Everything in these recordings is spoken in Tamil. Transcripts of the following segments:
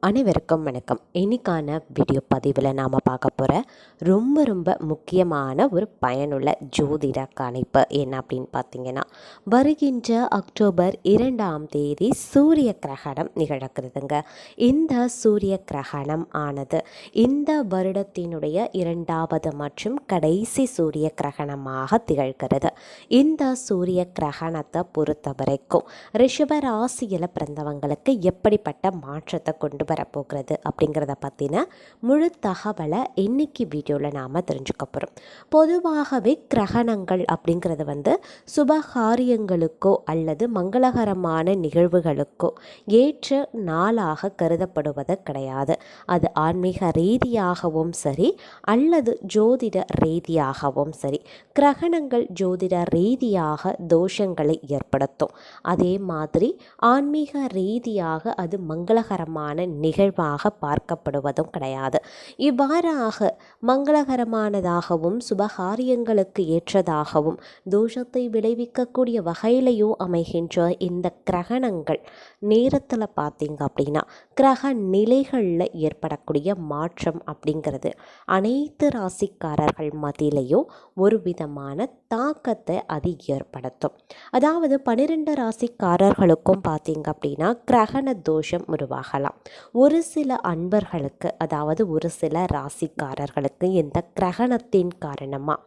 அனைவருக்கும் வணக்கம். இன்னைக்கான வீடியோ பதிவில் நாம் பார்க்க போகிற ரொம்ப முக்கியமான ஒரு பயனுள்ள ஜோதிட கணிப்பு என்ன அப்படின்னு பார்த்தீங்கன்னா, வருகின்ற அக்டோபர் 2ஆம் தேதி சூரிய கிரகணம் நிகழக்கிறதுங்க. இந்த சூரிய கிரகணம் ஆனது இந்த வருடத்தினுடைய 2வது மற்றும் கடைசி சூரிய கிரகணமாக திகழ்கிறது. இந்த சூரிய கிரகணத்தை பொறுத்த வரைக்கும் ரிஷப ராசியில் பிறந்தவங்களுக்கு எப்படிப்பட்ட மாற்றத்தை கொண்டு வரப்போகிறது அப்படிங்கிறத பற்றின முழு தகவலை இன்னைக்கு வீடியோவில் நாம் தெரிஞ்சுக்க போகிறோம். பொதுவாகவே கிரகணங்கள் அப்படிங்கிறது சுபகாரியங்களுக்கோ அல்லது மங்களகரமான நிகழ்வுகளுக்கோ ஏற்ற நாளாக கருதப்படுவது கிடையாது. அது ஆன்மீக ரீதியாகவும் சரி அல்லது ஜோதிட ரீதியாகவும் சரி, கிரகணங்கள் ஜோதிட ரீதியாக தோஷங்களை ஏற்படுத்தும். அதே மாதிரி ஆன்மீக ரீதியாக அது மங்களகரமான நிகழ்வாக பார்க்கப்படுவதும் கிடையாது. இவ்வாறாக மங்களகரமானதாகவும் சுபகாரியங்களுக்கு ஏற்றதாகவும் தோஷத்தை விளைவிக்கக்கூடிய வகையிலையோ அமைகின்ற இந்த கிரகணங்கள் நேரத்தில் பார்த்தீங்க அப்படின்னா, கிரக நிலைகளில் ஏற்படக்கூடிய மாற்றம் அப்படிங்கிறது அனைத்து ராசிக்காரர்கள் மத்தியிலையும் ஒரு விதமான தாக்கத்தை அது ஏற்படுத்தும். அதாவது 12 ராசிக்காரர்களுக்கும் பார்த்தீங்க அப்படின்னா கிரகண தோஷம் உருவாகலாம். ஒரு சில அன்பர்களுக்கு, அதாவது ஒரு சில ராசிக்காரர்களுக்கு இந்த கிரகணத்தின் காரணமாக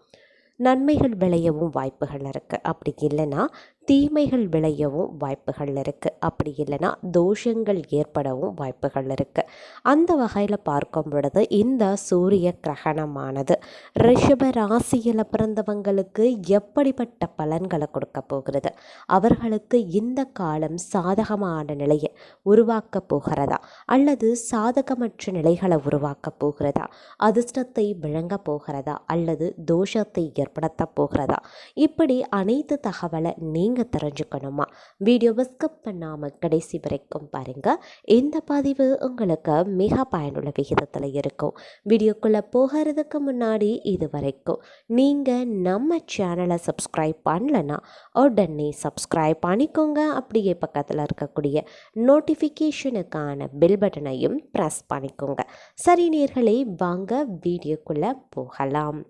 நன்மைகள் விளையவும் வாய்ப்புகள் இருக்குது. அப்படி இல்லைன்னா தீமைகள் விளையவும் வாய்ப்புகள் இருக்குது. அப்படி இல்லைன்னா தோஷங்கள் ஏற்படவும் வாய்ப்புகள் இருக்குது. அந்த வகையில் பார்க்கும் பொழுது இந்த சூரிய கிரகணமானது ரிஷப ராசியில் பிறந்தவங்களுக்கு எப்படிப்பட்ட பலன்களை கொடுக்க போகிறது, அவர்களுக்கு இந்த காலம் சாதகமான நிலையை உருவாக்க போகிறதா அல்லது சாதகமற்ற நிலைகளை உருவாக்க போகிறதா, அதிர்ஷ்டத்தை விளங்க போகிறதா அல்லது தோஷத்தை ஏற்படுத்த போகிறதா, இப்படி அனைத்து தகவலை நீங்கள் தெரிஞ்சுக்கணுமா வீடியோவை ஸ்கிப் பண்ணாமல் கடைசி வரைக்கும் பாருங்கள். இந்த பதிவு உங்களுக்கு மிக பயனுள்ள விகிதத்தில் இருக்கும். வீடியோக்குள்ளே போகிறதுக்கு முன்னாடி இது வரைக்கும் நீங்கள் நம்ம சேனலை சப்ஸ்கிரைப் பண்ணலன்னா உடனே சப்ஸ்கிரைப் பண்ணிக்கோங்க. அப்படியே பக்கத்தில் இருக்கக்கூடிய நோட்டிஃபிகேஷனுக்கான பெல் பட்டனையும் ப்ரெஸ் பண்ணிக்கோங்க. சரி நேயர்களே, வாங்க வீடியோக்குள்ளே போகலாம்.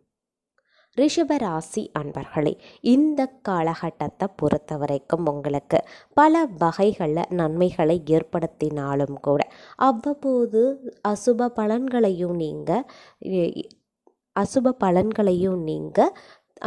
ரிஷபராசி அன்பர்களே, இந்த காலகட்டத்தை பொறுத்த வரைக்கும் உங்களுக்கு பல வகைகளில் நன்மைகளை ஏற்படுத்தினாலும் கூட அவ்வப்போது அசுப பலன்களையும் நீங்கள்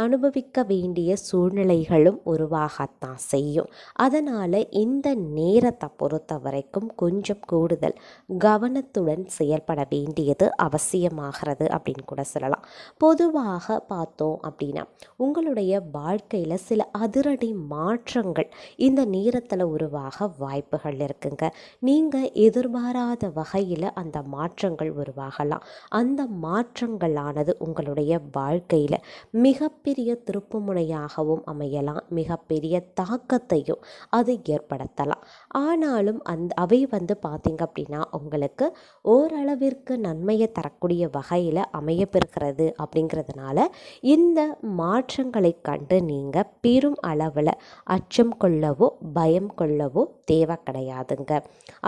அனுபவிக்க வேண்டிய சூழ்நிலைகளும் உருவாகத்தான் செய்யும். அதனால் இந்த நேரத்தை பொறுத்த வரைக்கும் கொஞ்சம் கூடுதல் கவனத்துடன் செயல்பட வேண்டியது அவசியமாகிறது அப்படின்னு கூட சொல்லலாம். பொதுவாக பார்த்தோம் அப்படின்னா உங்களுடைய வாழ்க்கையில் சில அதிரடி மாற்றங்கள் இந்த நேரத்தில் உருவாக வாய்ப்புகள் இருக்குங்க. நீங்கள் எதிர்பாராத வகையில் அந்த மாற்றங்கள் உருவாகலாம். அந்த மாற்றங்களானது உங்களுடைய வாழ்க்கையில் மிகப்பெரிய திருப்புமுனையாகவும் அமையலாம், மிகப்பெரிய தாக்கத்தையும் அது ஏற்படுத்தலாம். ஆனாலும் அவை பார்த்தீங்க அப்படின்னா உங்களுக்கு ஓரளவிற்கு நன்மையை தரக்கூடிய வகையில் அமையப்பெறுகிறது. அப்படிங்கிறதுனால இந்த மாற்றங்களை கண்டு நீங்கள் பெரும் அளவில் அச்சம் கொள்ளவோ பயம் கொள்ளவோ தேவை கிடையாதுங்க.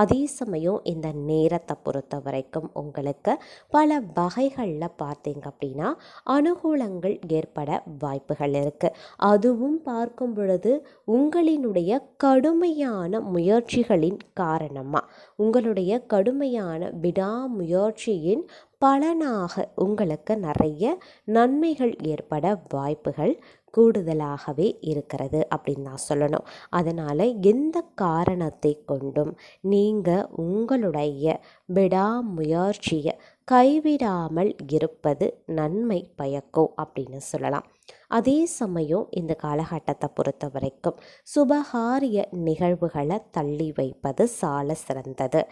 அதே சமயம் இந்த நேரத்தை பொறுத்த வரைக்கும் உங்களுக்கு பல வகைகளில் பார்த்தீங்க அப்படின்னா அனுகூலங்கள் ஏற்பட வாய்ப்புகள் இருக்குது. அதுவும் பார்க்கும் பொழுது உங்களினுடைய கடுமையான முயற்சிகளின் காரணமாக, உங்களுடைய கடுமையான விடாமுயற்சியின் பலனாக உங்களுக்கு நிறைய நன்மைகள் ஏற்பட வாய்ப்புகள் கூடுதலாகவே இருக்கிறது அப்படின்னு தான் சொல்லணும். அதனால் எந்த காரணத்தை கொண்டும் நீங்கள் உங்களுடைய விடாமுயற்சியை கைவிடாமல் இருப்பது நன்மை பயக்கும் அப்படின்னு சொல்லலாம். அதே சமயம் இந்த காலகட்டத்தை பொறுத்த வரைக்கும் சுபகாரிய நிகழ்வுகளை தள்ளி வைப்பது சால சிறந்தது.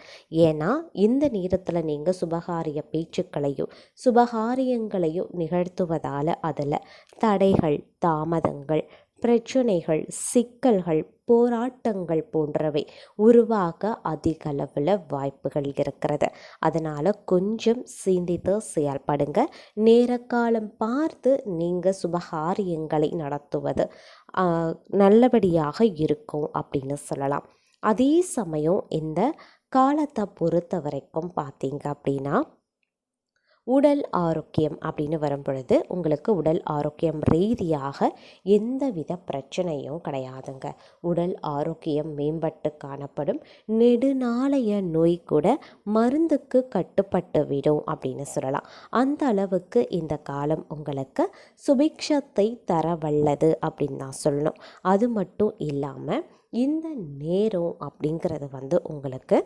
ஏன்னா இந்த நேரத்தில் நீங்கள் சுபகாரிய பேச்சுக்களையும் சுபகாரியங்களையும் நிகழ்த்துவதால் அதில் தடைகள், தாமதங்கள், பிரச்சனைகள், சிக்கல்கள், போராட்டங்கள் போன்றவை உருவாக அதிக அளவில் வாய்ப்புகள் இருக்கிறது. அதனால் கொஞ்சம் சிந்தித்து செயல்படுங்க. நேரக்காலம் பார்த்து நீங்கள் சுபகாரியங்களை நடத்துவது நல்லபடியாக இருக்கும் அப்படின்னு சொல்லலாம். அதே சமயம் இந்த காலத்தை பொறுத்த வரைக்கும் பார்த்தீங்க அப்படின்னா உடல் ஆரோக்கியம் அப்படின்னு வரும் பொழுது உங்களுக்கு உடல் ஆரோக்கியம் ரீதியாக எந்தவித பிரச்சனையும் கிடையாதுங்க. உடல் ஆரோக்கியம் மேம்பட்டு காணப்படும். நெடுநாளைய நோய் கூட மருந்துக்கு கட்டுப்பட்டு விடும் அப்படின்னு சொல்லலாம். அந்த அளவுக்கு இந்த காலம் உங்களுக்கு சுபிக்ஷத்தை தர வல்லது அப்படின்னு தான் சொல்லணும். அது மட்டும் இல்லாமல் இந்த நேரம் அப்படிங்கிறது உங்களுக்கு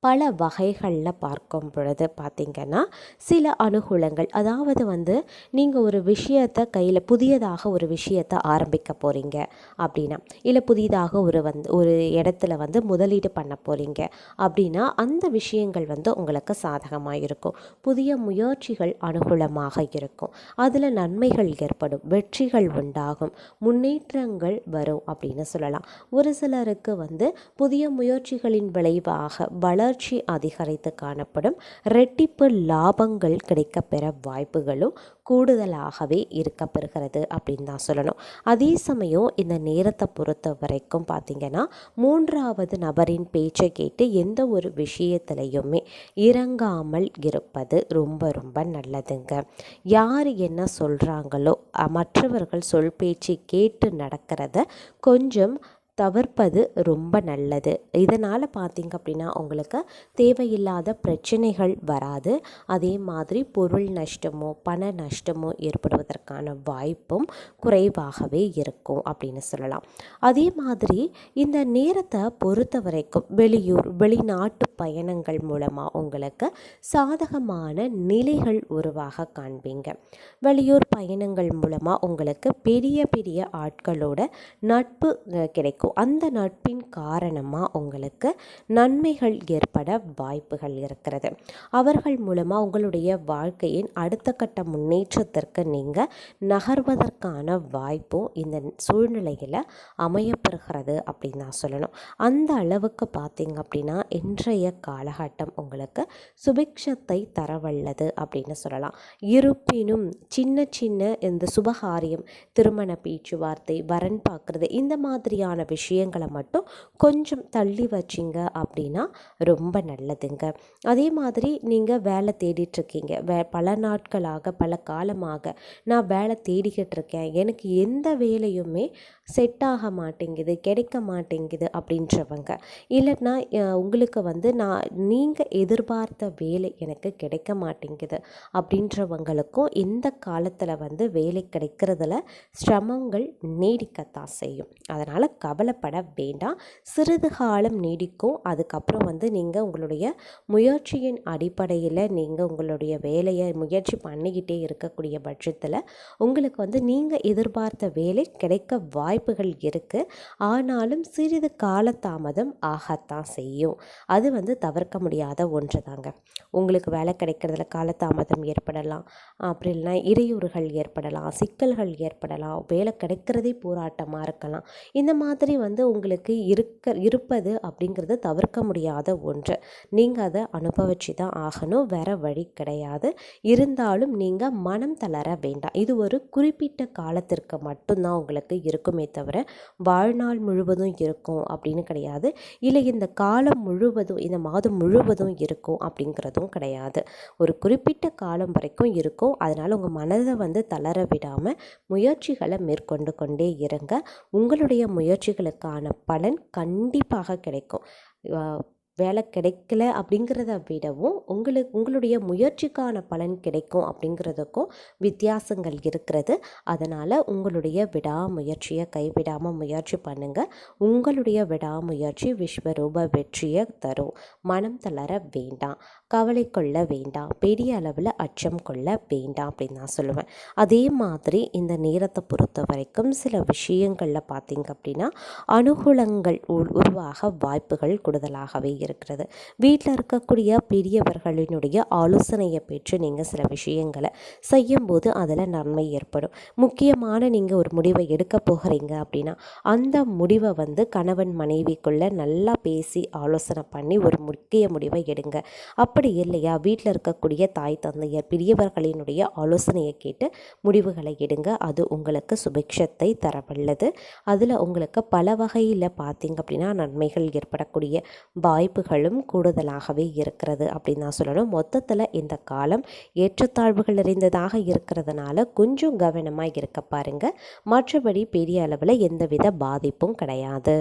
பல வகைகளில் பார்க்கும் பொழுது பார்த்திங்கன்னா சில அனுகூலங்கள், அதாவது நீங்கள் ஒரு விஷயத்தை கையில் புதியதாக ஒரு விஷயத்தை ஆரம்பிக்க போகிறீங்க அப்படின்னா, இல்லை புதிதாக ஒரு இடத்துல முதலீடு பண்ண போகிறீங்க அப்படின்னா அந்த விஷயங்கள் உங்களுக்கு சாதகமாக இருக்கும். புதிய முயற்சிகள் அனுகூலமாக இருக்கும். அதில் நன்மைகள் ஏற்படும், வெற்றிகள் உண்டாகும், முன்னேற்றங்கள் வரும் அப்படின்னு சொல்லலாம். ஒரு சிலருக்கு புதிய முயற்சிகளின் விளைவாக வளர்ச்சி அதிகரித்து காணப்படும். ரெட்டிப்பு லாபங்கள் கிடைக்கப்பெற வாய்ப்புகளும் கூடுதலாகவே இருக்கப்பெறுகிறது அப்படின்னு தான் சொல்லணும். அதே சமயம் இந்த நேரத்தை பொறுத்த வரைக்கும் பார்த்திங்கன்னா மூன்றாவது நபரின் பேச்சை கேட்டு எந்த ஒரு விஷயத்திலையுமே இறங்காமல் இருப்பது ரொம்ப ரொம்ப நல்லதுங்க. யார் என்ன சொல்கிறாங்களோ மற்றவர்கள் சொல் பேச்சு கேட்டு நடக்கிறத கொஞ்சம் தவிர்ப்பது ரொம்ப நல்லது. இதனால் பார்த்திங்க அப்படின்னா உங்களுக்கு தேவையில்லாத பிரச்சனைகள் வராது. அதே மாதிரி பொருள் நஷ்டமோ பண நஷ்டமோ ஏற்படுவதற்கான வாய்ப்பும் குறைவாகவே இருக்கும் அப்படின்னு சொல்லலாம். அதே மாதிரி இந்த நேரத்தை பொறுத்த வரைக்கும் வெளிநாட்டு பயணங்கள் மூலமாக உங்களுக்கு சாதகமான நிலைகள் உருவாக காண்பீங்க. வெளியூர் பயணங்கள் மூலமாக உங்களுக்கு பெரிய பெரிய ஆட்களோட நட்பு கிடைக்கும். அந்த நட்பின் காரணமாக உங்களுக்கு நன்மைகள் ஏற்பட வாய்ப்புகள் இருக்கிறது. அவர்கள் மூலமாக உங்களுடைய வாழ்க்கையின் அடுத்த கட்ட முன்னேற்றத்திற்கு நீங்கள் நகர்வதற்கான வாய்ப்பும் இந்த சூழ்நிலையில் அமையப்பெறுகிறது அப்படின்னு நான் சொல்லணும். அந்த அளவுக்கு பார்த்தீங்க அப்படின்னா இன்றைய காலகட்டம் உங்களுக்கு சுபிக்ஷத்தை தரவல்லது அப்படின்னு சொல்லலாம். இருப்பினும் சின்ன சின்ன இந்த சுபகாரியம், திருமண பேச்சுவார்த்தை, வரன் பார்க்குறது, இந்த மாதிரியான விஷயங்களை மட்டும் கொஞ்சம் தள்ளி வச்சிங்க அப்படின்னா ரொம்ப நல்லதுங்க. அதே மாதிரி நீங்கள் வேலை தேடிட்டுருக்கீங்க, பல நாட்களாக பல காலமாக நான் வேலை தேடிக்கிட்டு இருக்கேன், எனக்கு எந்த வேலையுமே செட் ஆக மாட்டேங்குது, கிடைக்க மாட்டேங்குது அப்படின்றவங்க, இல்லைன்னா உங்களுக்கு நீங்கள் எதிர்பார்த்த வேலை எனக்கு கிடைக்க மாட்டேங்குது அப்படின்றவங்களுக்கும் இந்த காலத்தில் வேலை கிடைக்கிறதுல சிரமங்கள் நீடிக்கத்தான் செய்யும். அதனால் கவலைப்பட வேண்டாம். சிறிது காலம் நீடிக்கும். அதுக்கப்புறம் நீங்கள் உங்களுடைய முயற்சியின் அடிப்படையில் நீங்கள் உங்களுடைய வேலையை முயற்சி பண்ணிக்கிட்டே இருக்கக்கூடிய பட்சத்தில் உங்களுக்கு நீங்கள் எதிர்பார்த்த வேலை கிடைக்க வாய்ப்புகள் இருக்குது. ஆனாலும் சிறிது காலதாமதம் ஆகத்தான் செய்யும். அது தவிர்க்க முடியாத ஒன்று தாங்க. உங்களுக்கு வேலை கிடைக்கிறதுல காலதாமதம் ஏற்படலாம், அப்படி இல்லைனா இடையூறுகள் ஏற்படலாம், சிக்கல்கள் ஏற்படலாம், வேலை கிடைக்கிறதே போராட்டமாக இருக்கலாம். இந்த மாதிரி உங்களுக்கு இருப்பது அப்படிங்கிறது தவிர்க்க முடியாத ஒன்று. நீங்கள் அதை அனுபவிச்சு தான் ஆகணும், வேறு வழி கிடையாது. இருந்தாலும் நீங்கள் மனம் தளர வேண்டாம். இது ஒரு குறிப்பிட்ட காலத்திற்கு மட்டும்தான் உங்களுக்கு இருக்குமே தவிர வாழ்நாள் முழுவதும் இருக்கும் அப்படின்னு கிடையாது. இல்லை இந்த காலம் முழுவதும், இந்த மாதம் முழுவதும் இருக்கும் அப்படிங்கிறதும் கிடையாது. ஒரு குறிப்பிட்ட காலம் வரைக்கும் இருக்கும். அதனால் உங்கள் மனதை தளர விடாமல் முயற்சிகளை மேற்கொண்டு கொண்டே இருங்க. உங்களுடைய முயற்சிகளுக்கான பலன் கண்டிப்பாக கிடைக்கும். வேலை கிடைக்கல அப்படிங்கிறத விடவும் உங்களுடைய முயற்சிக்கான பலன் கிடைக்கும் அப்படிங்கிறதுக்கும் வித்தியாசங்கள் இருக்கிறது. அதனால் உங்களுடைய விடாமுயற்சியை கைவிடாமல் முயற்சி பண்ணுங்கள். உங்களுடைய விடாமுயற்சி விஸ்வரூப வெற்றியை தரும். மனம் தளர வேண்டாம், கவலை கொள்ள வேண்டாம், பெரிய அளவில் அச்சம் கொள்ள வேண்டாம் அப்படின்னு நான் சொல்லுவேன். அதே மாதிரி இந்த நேரத்தை பொறுத்த வரைக்கும் சில விஷயங்களில் பார்த்திங்க அப்படின்னா அனுகூலங்கள் உருவாக வாய்ப்புகள் கூடுதலாகவே இருக்கிறது. வீட்டில் இருக்கக்கூடிய பெரியவர்களினுடைய ஆலோசனையை பெற்று நீங்கள் சில விஷயங்களை செய்யும்போது அதில் நன்மை ஏற்படும். முக்கியமான நீங்கள் ஒரு முடிவை எடுக்க போகிறீங்க அப்படின்னா அந்த முடிவை கணவன் மனைவிக்குள்ளே நல்லா பேசி ஆலோசனை பண்ணி ஒரு முக்கிய முடிவை எடுங்க. அப்படி இல்லையா வீட்டில் இருக்கக்கூடிய தாய் தந்தையர் பெரியவர்களினுடைய ஆலோசனையை கேட்டு முடிவுகளை எடுங்க. அது உங்களுக்கு சுபிக்ஷத்தை தரவல்லது. அதில் உங்களுக்கு பல வகையில் பார்த்திங்க அப்படின்னா நன்மைகள் ஏற்படக்கூடிய வாய்ப்பு வாய்ப்புகளும் கூடுதலாகவே இருக்கிறது அப்படின்னு தான் சொல்லணும். மொத்தத்தில் இந்த காலம் ஏற்றத்தாழ்வுகள் நிறைந்ததாக இருக்கிறதுனால கொஞ்சம் கவனமாக இருக்க பாருங்கள். மற்றபடி பெரிய அளவில் எந்தவித பாதிப்பும் கிடையாது.